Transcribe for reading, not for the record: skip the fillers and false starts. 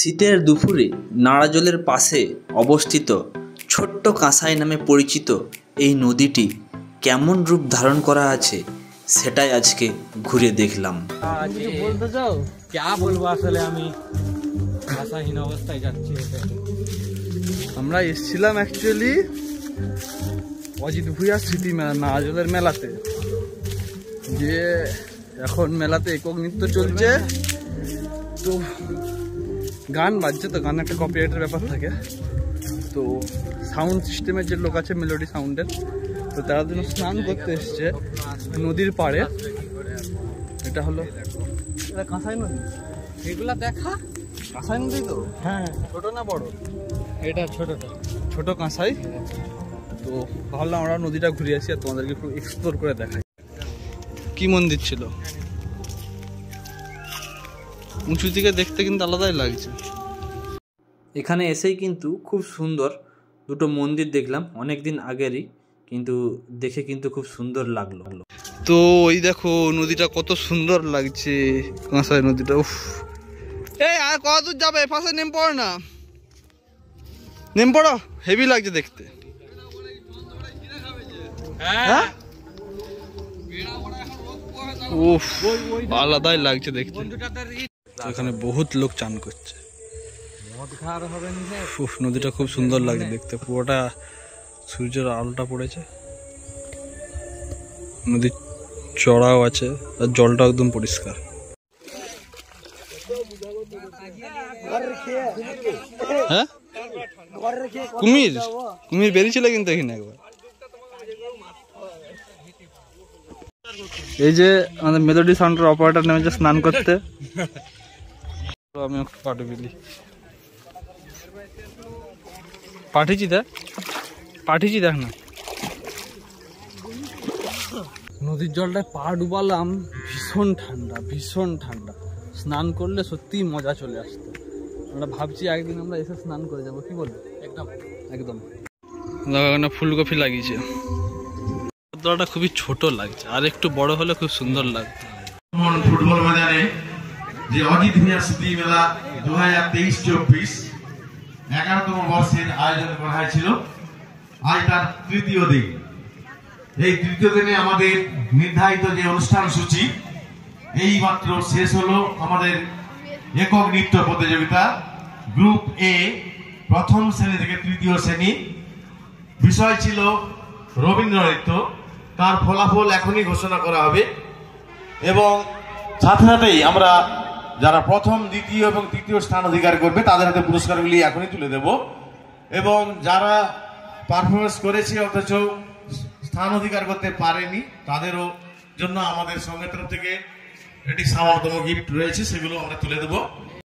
শীতের দুপুরে নাড়াজলের পাশে অবস্থিত ছোট্ট কাঁসাই নামে পরিচিত এই নদীটি কেমন রূপ ধারণ করা আছে সেটাই আজকে ঘুরে দেখলাম। বলতে চাও क्या বলবো, আসলে আমি ভাষাহীন অবস্থায় যাচ্ছি। আমরা এসেছিলাম অ্যাকচুয়ালি অজিত ভুঁইয়ার স্মৃতি মেলা, নাড়াজলের মেলাতে। যে এখন মেলাতে একক নৃত্য চলছে, তো গান বাজছে, তো গানে একটা কপিরাইটের ব্যাপার থাকে। তো সাউন্ড সিস্টেমের যে লোক আছে মেলোডি সাউন্ডের, তো তারা জন্য স্নান করতে এসছে নদীর পাড়ে। এটা হলো এটা কাঁসাই নদী, এগুলা দেখা কাঁসাই নদী তো। হ্যাঁ, ছোট না বড়? এটা ছোটটা, ছোট কাঁসাই। তো ভাবলাম আমরা নদীটা ঘুরে আসি আর তোমাদেরকে একটু এক্সপ্লোর করে দেখাই। কি মন্দির ছিল, উঁচু দিকে দেখতে কিন্তু আলাদাই লাগছে। এখানে এসেই কিন্তু খুব সুন্দর দুটো মন্দির দেখলাম, অনেক দিন আগেরই, কিন্তু দেখে কিন্তু খুব সুন্দর লাগলো। তো ওই দেখো নদীটা কত সুন্দর লাগছে, কাঁসাই নদীটা। উফ, এই আর কত দূর যাবে, পাশে নেম পড়ো না, নেম পড়ো, হেভি লাগছে দেখতে। হ্যাঁ, উফ, আলাদাই লাগছে দেখতে। এখানে বহুত লোক চান করছে। উফ, নদীটা খুব সুন্দর লাগছে দেখতে, পুরোটা সূর্যের আলোটা পড়েছে। নদীর চড়াও আছে আর জলটা একদম পরিষ্কার। হ্যাঁ, কুমির কুমির বেরিয়েছিল কিন্তু এখানে একবার। এই যে আমাদের মেলোডি সাউন্ডের অপারেটর নেমেছে স্নান করতে। আমি পাঠিয়েছি দেখ না। নদীর জলটায় পা ডুবালাম, ভীষণ ঠান্ডা, ভীষণ ঠান্ডা। স্নান করলে সত্যিই মজা চলে আসতো। আমরা ভাবছি একদিন আমরা এসে স্নান করে যাবো, কি বলবো? একদম একদম। এখানে ফুলকপি লাগিয়েছে, দলটা খুবই ছোট লাগছে, আর একটু বড় হলে খুব সুন্দর লাগতো। ফুটবল ময়দানে যে অজিত ভুঁইয়া স্মৃতি মেলা 2023-24 11তম বর্ষের আয়োজন করা হয়েছিল। আজ তার তৃতীয় দিন। এই তৃতীয় দিনে আমাদের নির্ধারিত যে অনুষ্ঠান সূচি এই মাত্র শেষ হলো। আমাদের একক নৃত্য প্রতিযোগিতা গ্রুপ এ, প্রথম শ্রেণী থেকে তৃতীয় শ্রেণী। বিষয় ছিল রবীন্দ্র নৃত্য। তার ফলাফল এখনই ঘোষণা করা হবে এবং সাথে সাথেই আমরা যারা প্রথম, দ্বিতীয় এবং তৃতীয় স্থান অধিকার করবে তাদের হাতে পুরস্কারগুলি এখনই তুলে দেব। এবং যারা পারফরমেন্স করেছে অথচ স্থান অধিকার করতে পারেনি তাদেরও জন্য আমাদের সঙ্গের তরফ থেকে একটি সামান্যতম গিফট রয়েছে, সেগুলো আমরা তুলে দেবো।